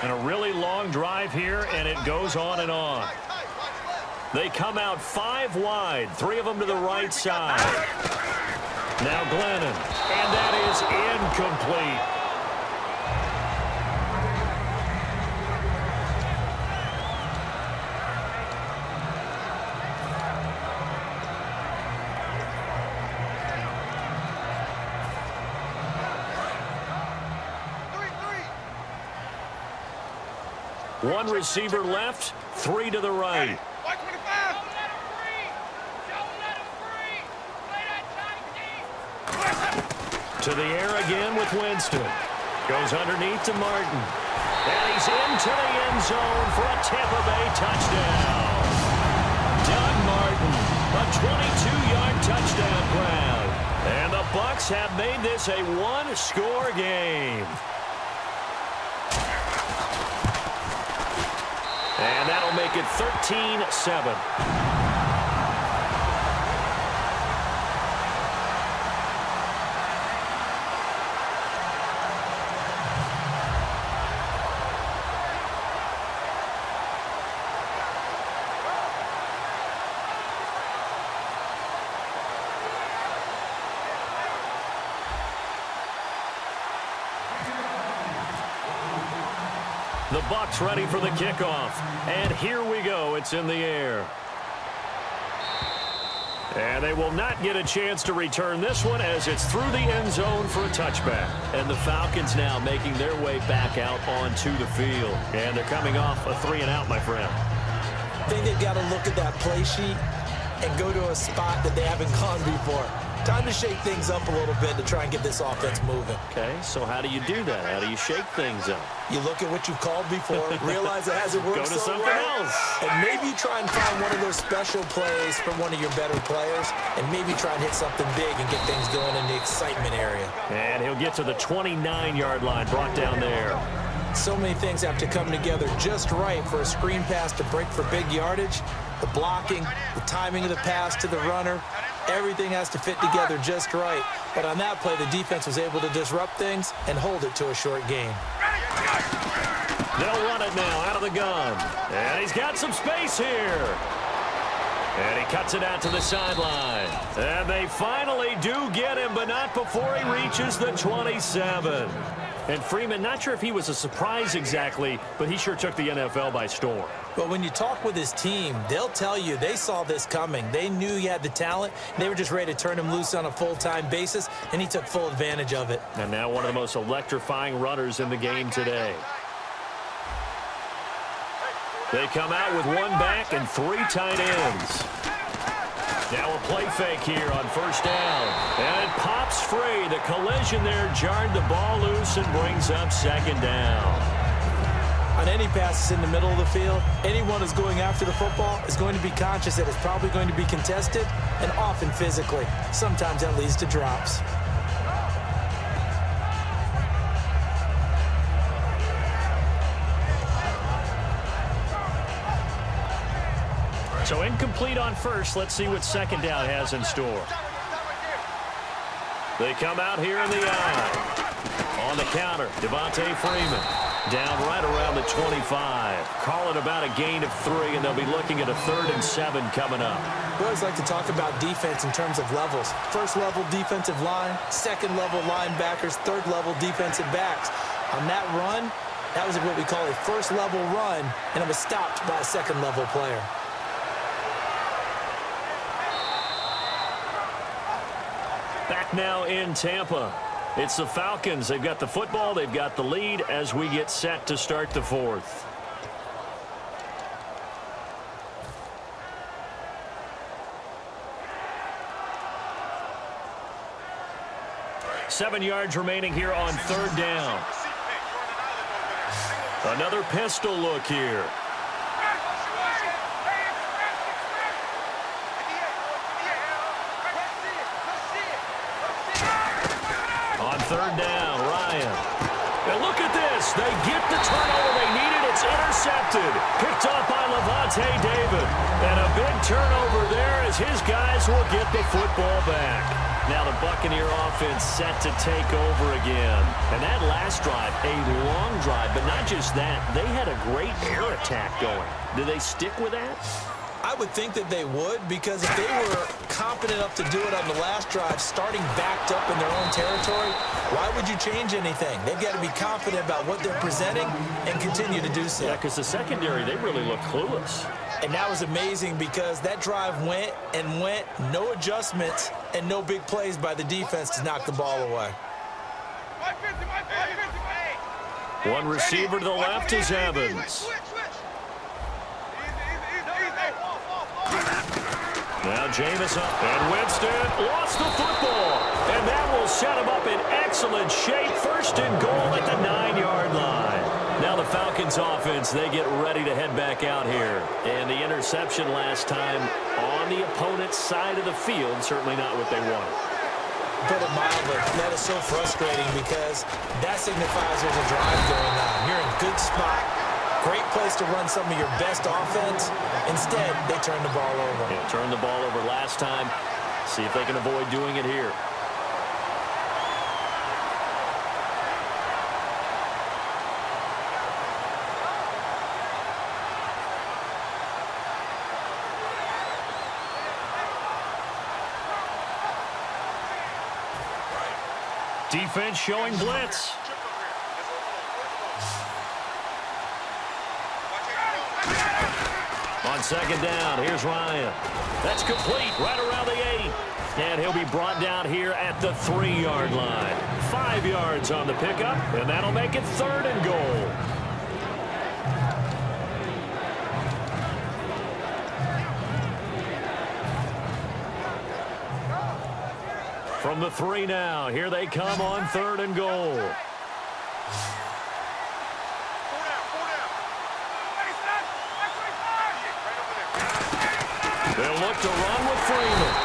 And a really long drive here, and it goes on and on. They come out 5 wide, 3 of them to the right side. Now Glennon, and that is incomplete. One receiver left, 3 to the right. To the air again with Winston. Goes underneath to Martin. And he's into the end zone for a Tampa Bay touchdown. Doug Martin, a 22-yard touchdown grab. And the Bucs have made this a one-score game. And that'll make it 13-7. The Bucs ready for the kickoff. And here we go. It's in the air. And they will not get a chance to return this one as it's through the end zone for a touchback. And the Falcons now making their way back out onto the field. And they're coming off a 3-and-out, my friend. I think they've got to look at that play sheet and go to a spot that they haven't gone before. Time to shake things up a little bit to try and get this offense moving. Okay, so how do you do that? How do you shake things up? You look at what you've called before, realize it hasn't worked Go to so something well, else. and maybe try and find one of those special plays for one of your better players, and maybe try and hit something big and get things going in the excitement area. And he'll get to the 29-yard line, brought down there. So many things have to come together just right for a screen pass to break for big yardage. The blocking, the timing of the pass to the runner, everything has to fit together just right. But on that play, the defense was able to disrupt things and hold it to a short gain. They'll run it now out of the gun. And he's got some space here. And he cuts it out to the sideline. And they finally do get him, but not before he reaches the 27. And Freeman, not sure if he was a surprise exactly, but he sure took the NFL by storm. But when you talk with his team, they'll tell you they saw this coming. They knew he had the talent. They were just ready to turn him loose on a full-time basis, and he took full advantage of it. And now one of the most electrifying runners in the game today. They come out with one back and 3 tight ends. Now a play fake here on first down. And it pops free. The collision there jarred the ball loose and brings up second down. On any passes in the middle of the field, anyone who's going after the football is going to be conscious that it's probably going to be contested and often physically. Sometimes that leads to drops. So incomplete on first. Let's see what second down has in store. They come out here in the eye. On the counter, Devontae Freeman. Down right around the 25. Call it about a gain of 3, and they'll be looking at a 3rd and 7 coming up. We always like to talk about defense in terms of levels. First level defensive line, second level linebackers, third level defensive backs. On that run, that was what we call a first level run, and it was stopped by a second level player. Back now in Tampa. It's the Falcons. They've got the football. They've got the lead as we get set to start the 4th. Seven yards remaining here on 3rd down. Another pistol look here. On 3rd down, Ryan. And look at this. They get the turnover they needed. It's intercepted. Picked up by Levante David. And a big turnover there as his guys will get the football back. Now the Buccaneer offense set to take over again. And that last drive, a long drive, but not just that. They had a great air attack going. Do they stick with that? I would think that they would, because if they were confident enough to do it on the last drive, starting backed up in their own territory, why would you change anything? They've got to be confident about what they're presenting and continue to do so. Yeah, because the secondary, they really look clueless. And that was amazing because that drive went and went, no adjustments and no big plays by the defense to knock the ball away. One receiver to the left is Evans. Now Jameis up, and Winston lost the football. And that will set him up in excellent shape. First and goal at the 9-yard line. Now the Falcons offense, they get ready to head back out here. And the interception last time on the opponent's side of the field, certainly not what they wanted. Put it mildly, that is so frustrating because that signifies there's a drive going on. You're in a good spot. Great place to run some of your best offense. Instead, they turn the ball over. Yeah, turned the ball over last time. See if they can avoid doing it here. Defense showing blitz. On second down, here's Ryan. That's complete right around the 8. And he'll be brought down here at the 3-yard line. 5 yards on the pickup, and that'll make it 3rd and goal. From the 3 now, here they come on 3rd and goal. They'll look to run with Freeman.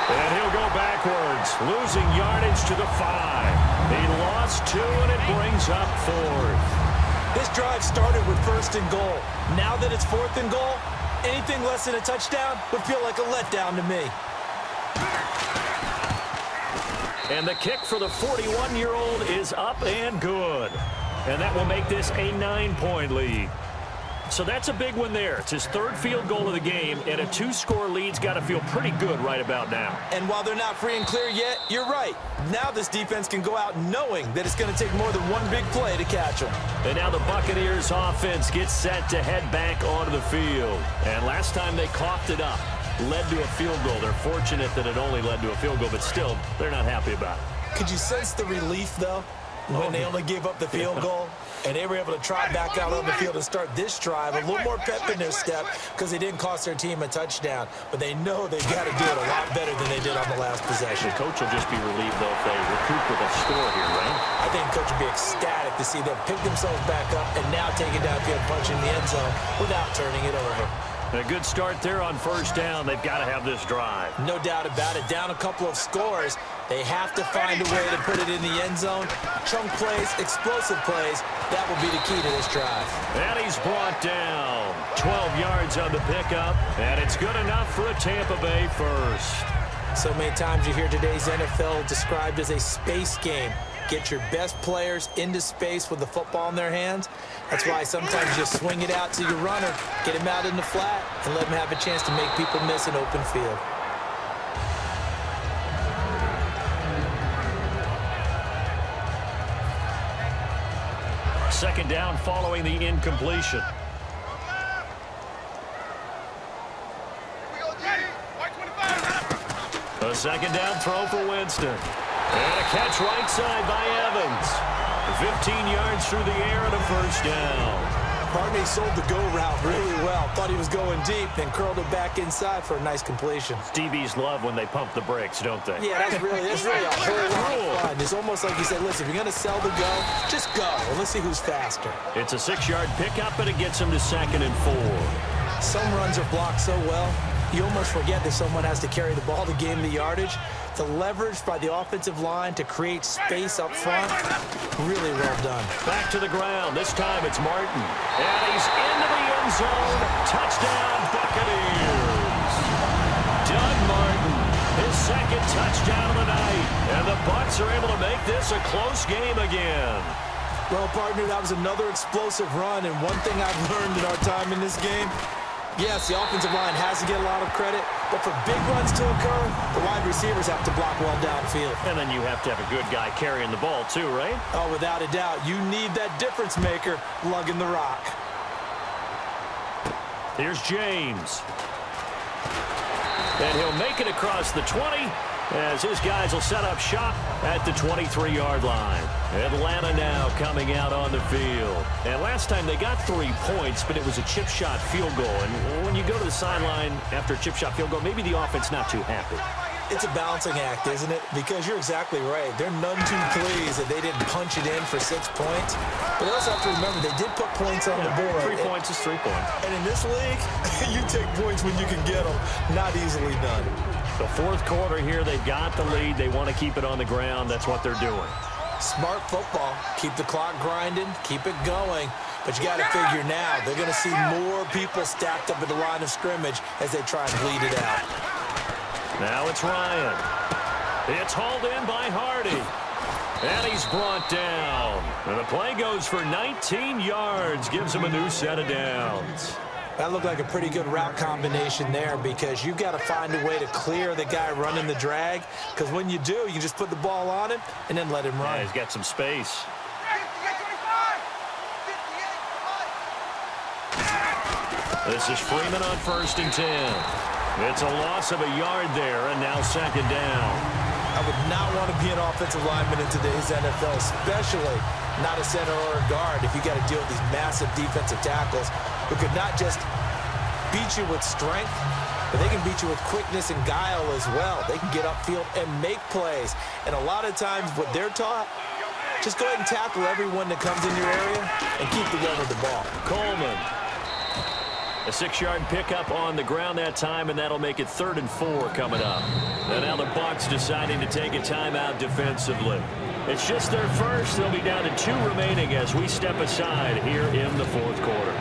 And he'll go backwards, losing yardage to the 5. He lost 2, and it brings up 4th. This drive started with 1st and goal. Now that it's 4th and goal, anything less than a touchdown would feel like a letdown to me. And the kick for the 41-year-old is up and good. And that will make this a 9-point lead. So that's a big one there. It's his 3rd field goal of the game, and a 2-score lead's got to feel pretty good right about now. And while they're not free and clear yet, you're right. Now this defense can go out knowing that it's going to take more than one big play to catch them. And now the Buccaneers offense gets set to head back onto the field. And last time they coughed it up, led to a field goal. They're fortunate that it only led to a field goal, but still, they're not happy about it. Could you sense the relief, though, when they only gave up the field goal? And they were able to trot back out on the field and start this drive. A little more pep in their step because they didn't cost their team a touchdown. But they know they've got to do it a lot better than they did on the last possession. The coach will just be relieved, though, if they recoup with a score here, right? I think the coach will be ecstatic to see them pick themselves back up and now take it downfield, punching the end zone without turning it over. A good start there on 1st down. They've got to have this drive. No doubt about it. Down a couple of scores. They have to find a way to put it in the end zone. Chunk plays, explosive plays. That will be the key to this drive. And he's brought down. 12 yards on the pickup. And it's good enough for a Tampa Bay first. So many times you hear today's NFL described as a space game. Get your best players into space with the football in their hands. That's why sometimes you swing it out to your runner, get him out in the flat, and let him have a chance to make people miss an open field. Second down following the incompletion. A second down throw for Winston. And a catch right side by Evans. 15 yards through the air and a 1st down. Barney sold the go route really well. Thought he was going deep, then curled it back inside for a nice completion. DBs love when they pump the brakes, don't they? Yeah, that's really a whole lot of fun. It's almost like you said, listen, if you're going to sell the go, just go, and let's see who's faster. It's a 6-yard pickup, and it gets him to 2nd and 4. Some runs are blocked so well, you almost forget that someone has to carry the ball to gain the yardage. The leverage by the offensive line to create space up front, really well done. Back to the ground. This time it's Martin. And he's into the end zone. Touchdown, Buccaneers. Doug Martin, his 2nd touchdown of the night. And the Bucs are able to make this a close game again. Well, partner, that was another explosive run. And one thing I've learned in our time in this game, yes, the offensive line has to get a lot of credit, but for big runs to occur, the wide receivers have to block well downfield. And then you have to have a good guy carrying the ball too, right? Oh, without a doubt. You need that difference maker lugging the rock. Here's James. And he'll make it across the 20, as his guys will set up shop at the 23-yard line. Atlanta now coming out on the field. And last time they got 3 points, but it was a chip shot field goal. And when you go to the sideline after a chip shot field goal, maybe the offense not too happy. It's a balancing act, isn't it? Because you're exactly right. They're none too pleased that they didn't punch it in for 6 points. But they also have to remember they did put points on the board. 3 points is 3 points. And in this league, you take points when you can get them. Not easily done. The fourth quarter here, they've got the lead. They want to keep it on the ground. That's what they're doing. Smart football. Keep the clock grinding. Keep it going. But you got to figure now, they're going to see more people stacked up at the line of scrimmage as they try and bleed it out. Now it's Ryan. It's hauled in by Hardy. And he's brought down. And the play goes for 19 yards. Gives him a new set of downs. That looked like a pretty good route combination there because you've got to find a way to clear the guy running the drag. Because when you do, you just put the ball on him and then let him run. Yeah, he's got some space. This is Freeman on 1st and 10. It's a loss of a yard there, and now 2nd down. I would not want to be an offensive lineman in today's NFL, especially not a center or a guard if you got to deal with these massive defensive tackles who could not just beat you with strength, but they can beat you with quickness and guile as well. They can get upfield and make plays. And a lot of times what they're taught, just go ahead and tackle everyone that comes in your area and keep the run of the ball. Coleman. A 6-yard pickup on the ground that time, and that'll make it 3rd and 4 coming up. And now the Bucs deciding to take a timeout defensively. It's just their first. They'll be down to 2 remaining as we step aside here in the 4th quarter.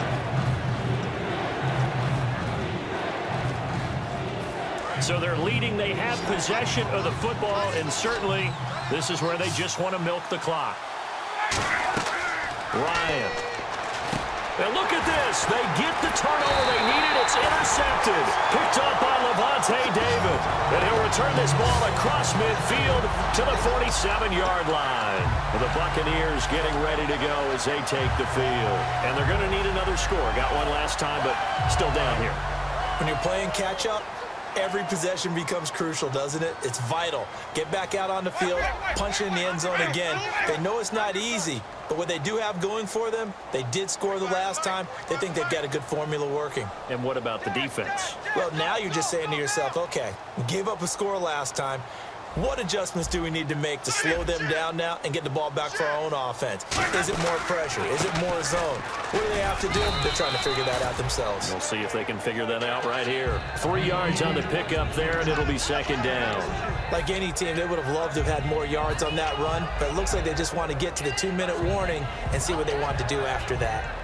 So they're leading. They have possession of the football, and certainly this is where they just want to milk the clock. Ryan. And look at this. They get the turnover they needed. It's intercepted. Picked up by Levante David. And he'll return this ball across midfield to the 47-yard line. The Buccaneers getting ready to go as they take the field. And they're going to need another score. Got one last time, but still down here. When you're playing catch-up, every possession becomes crucial, doesn't it? It's vital. Get back out on the field, punch it in the end zone again. They know it's not easy, but what they do have going for them, they did score the last time. They think they've got a good formula working. And what about the defense? Well, now you're just saying to yourself, okay, we gave up a score last time. What adjustments do we need to make to slow them down now and get the ball back for our own offense? Is it more pressure? Is it more zone? What do they have to do? They're trying to figure that out themselves. We'll see if they can figure that out right here. 3 yards on the pickup there, and it'll be 2nd down. Like any team, they would have loved to have had more yards on that run, but it looks like they just want to get to the 2-minute warning and see what they want to do after that.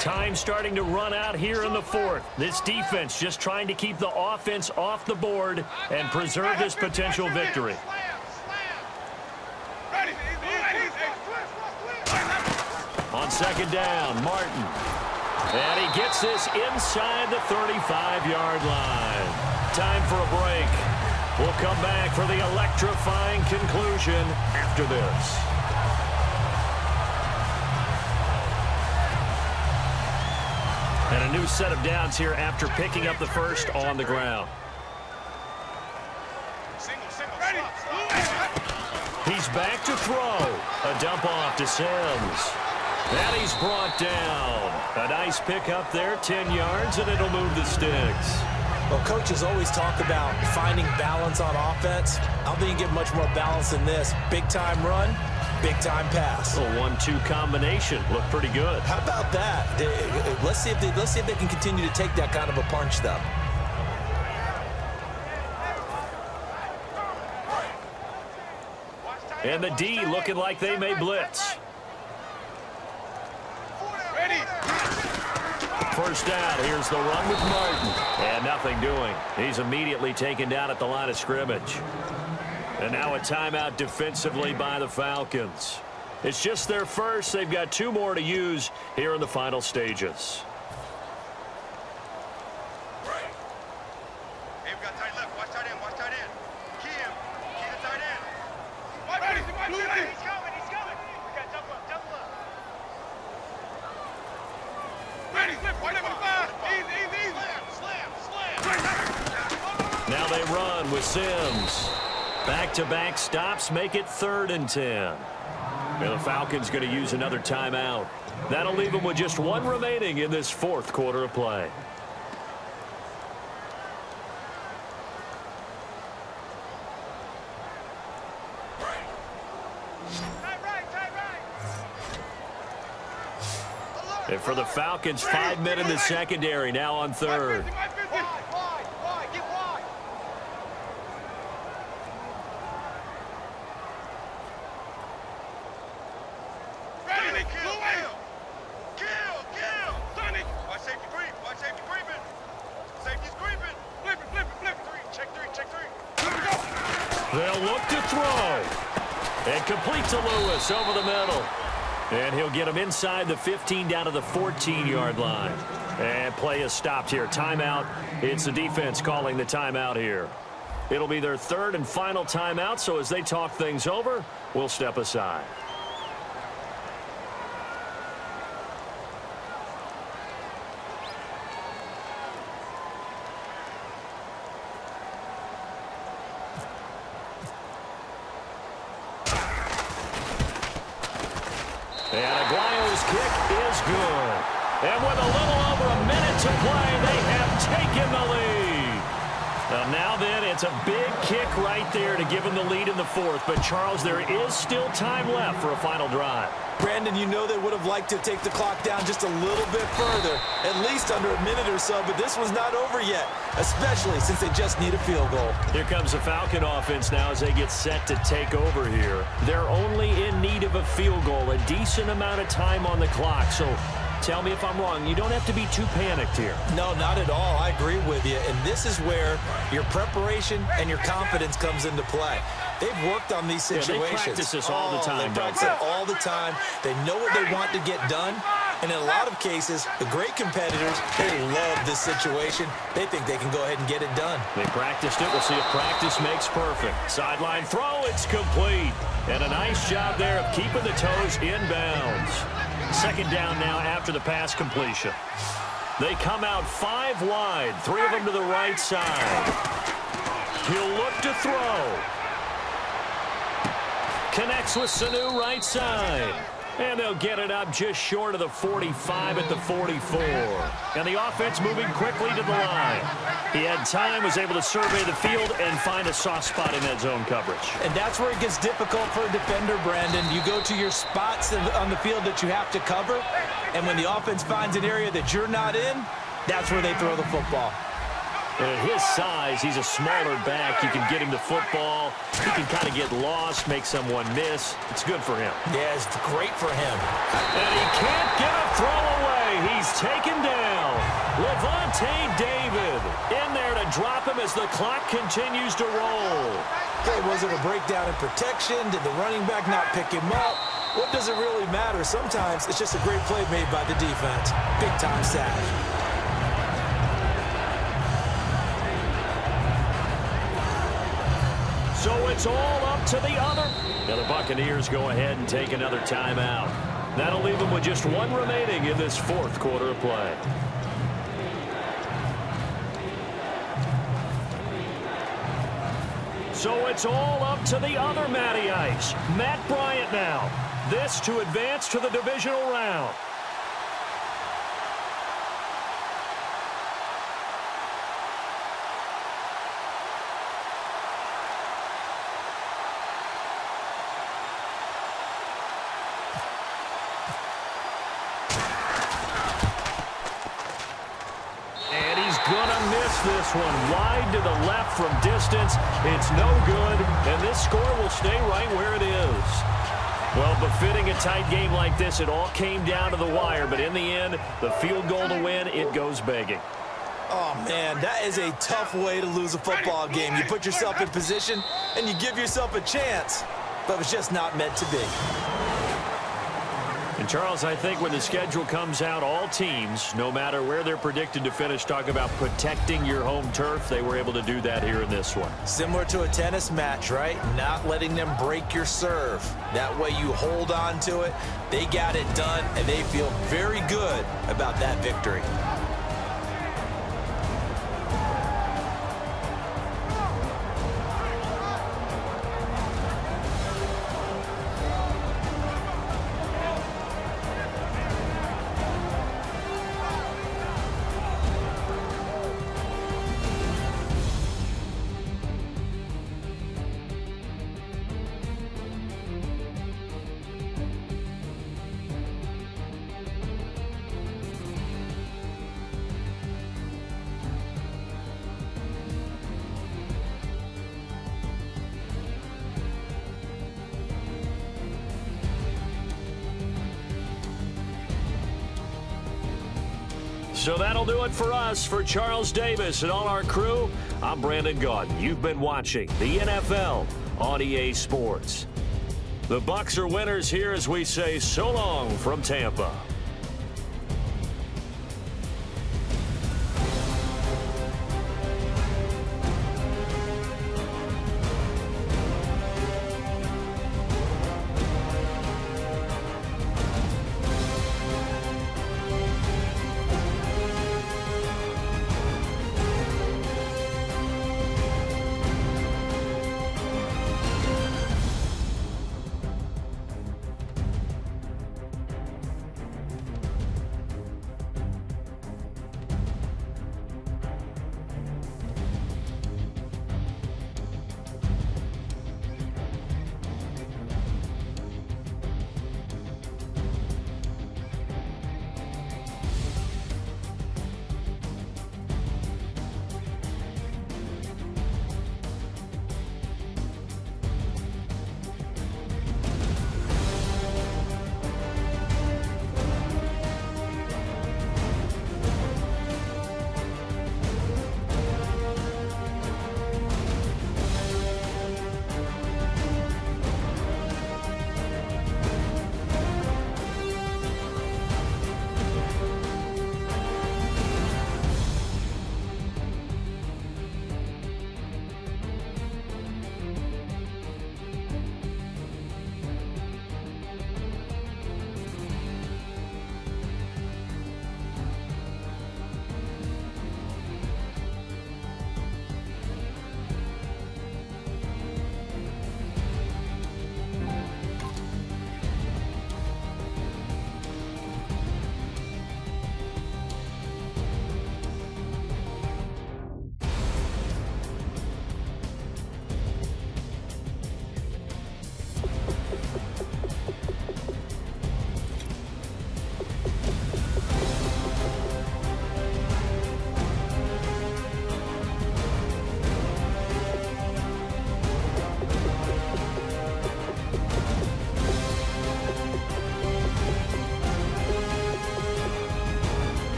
Time starting to run out here in the 4th. This defense just trying to keep the offense off the board and preserve this potential victory. On 2nd down, Martin. And he gets this inside the 35-yard line. Time for a break. We'll come back for the electrifying conclusion after this. And a new set of downs here after picking up the first on the ground. He's back to throw. A dump off to Sims. And he's brought down. A nice pickup there, 10 yards, and it'll move the sticks. Well, coaches always talk about finding balance on offense. I don't think you get much more balance than this. Big-time run, big-time pass. A 1-2 combination. Looked pretty good. How about that? Let's see if they can continue to take that kind of a punch, though. And the D looking like they may blitz. First down. Here's the run with Martin. And nothing doing. He's immediately taken down at the line of scrimmage. And now a timeout defensively by the Falcons. It's just their first. They've got 2 more to use here in the final stages. Hey, we got tight left. Watch tight end. Watch tight end. Key him. Key the tight end. He's coming. He's coming. We got double up. shotgun with Sims. Back-to-back stops make it 3rd and 10. And the Falcons going to use another timeout. That'll leave them with just 1 remaining in this 4th quarter of play. And for the Falcons, 5 men in the secondary, now on 3rd. They'll look to throw. And complete to Lewis over the middle. And he'll get him inside the 15 down to the 14-yard line. And play is stopped here. Timeout. It's the defense calling the timeout here. It'll be their 3rd and final timeout, so as they talk things over, we'll step aside. And Aguayo's kick is good. And with a little over a minute to play, they have taken the lead. Now then, it's a big kick right there to give them the lead in the 4th. But, Charles, there is still time left for a final drive. Brandon, you know they would have liked to take the clock down just a little bit further, at least under a minute or so, but this was not over yet, especially since they just need a field goal. Here comes the Falcon offense now as they get set to take over here. They're only in need of a field goal, a decent amount of time on the clock, so tell me if I'm wrong. You don't have to be too panicked here. No, not at all. I agree with you, and this is where your preparation and your confidence comes into play. They've worked on these situations. They practice this all the time. They practice it all the time. They know what they want to get done. And in a lot of cases, the great competitors, they love this situation. They think they can go ahead and get it done. They practiced it. We'll see if practice makes perfect. Sideline throw. It's complete. And a nice job there of keeping the toes in bounds. 2nd down now after the pass completion. They come out 5 wide. 3 of them to the right side. He'll look to throw. Connects with Sanu right side. And they'll get it up just short of the 45 at the 44. And the offense moving quickly to the line. He had time, was able to survey the field and find a soft spot in that zone coverage. And that's where it gets difficult for a defender, Brandon. You go to your spots on the field that you have to cover, and when the offense finds an area that you're not in, that's where they throw the football. And at his size, he's a smaller back. You can get him the football. He can kind of get lost, make someone miss. It's good for him. Yeah, it's great for him. And he can't get a throw away. He's taken down. Levante David in there to drop him as the clock continues to roll. Okay, was it a breakdown in protection? Did the running back not pick him up? What does it really matter? Sometimes it's just a great play made by the defense. Big-time sack. So it's all up to the other. Now the Buccaneers go ahead and take another timeout. That'll leave them with just 1 remaining in this 4th quarter of play. So it's all up to the other Matty Ice. Matt Bryant now. This to advance to the divisional round. This one wide to the left from distance. It's no good, and this score will stay right where it is. Well, befitting a tight game like this, it all came down to the wire, but in the end, the field goal to win, it goes begging. Oh, man, that is a tough way to lose a football game. You put yourself in position, and you give yourself a chance, but it's just not meant to be. And, Charles, I think when the schedule comes out, all teams, no matter where they're predicted to finish, talk about protecting your home turf. They were able to do that here in this one. Similar to a tennis match, right? Not letting them break your serve. That way you hold on to it. They got it done, and they feel very good about that victory. So that'll do it for us. For Charles Davis and all our crew, I'm Brandon Gaudin. You've been watching the NFL on EA Sports. The Bucs are winners here as we say so long from Tampa.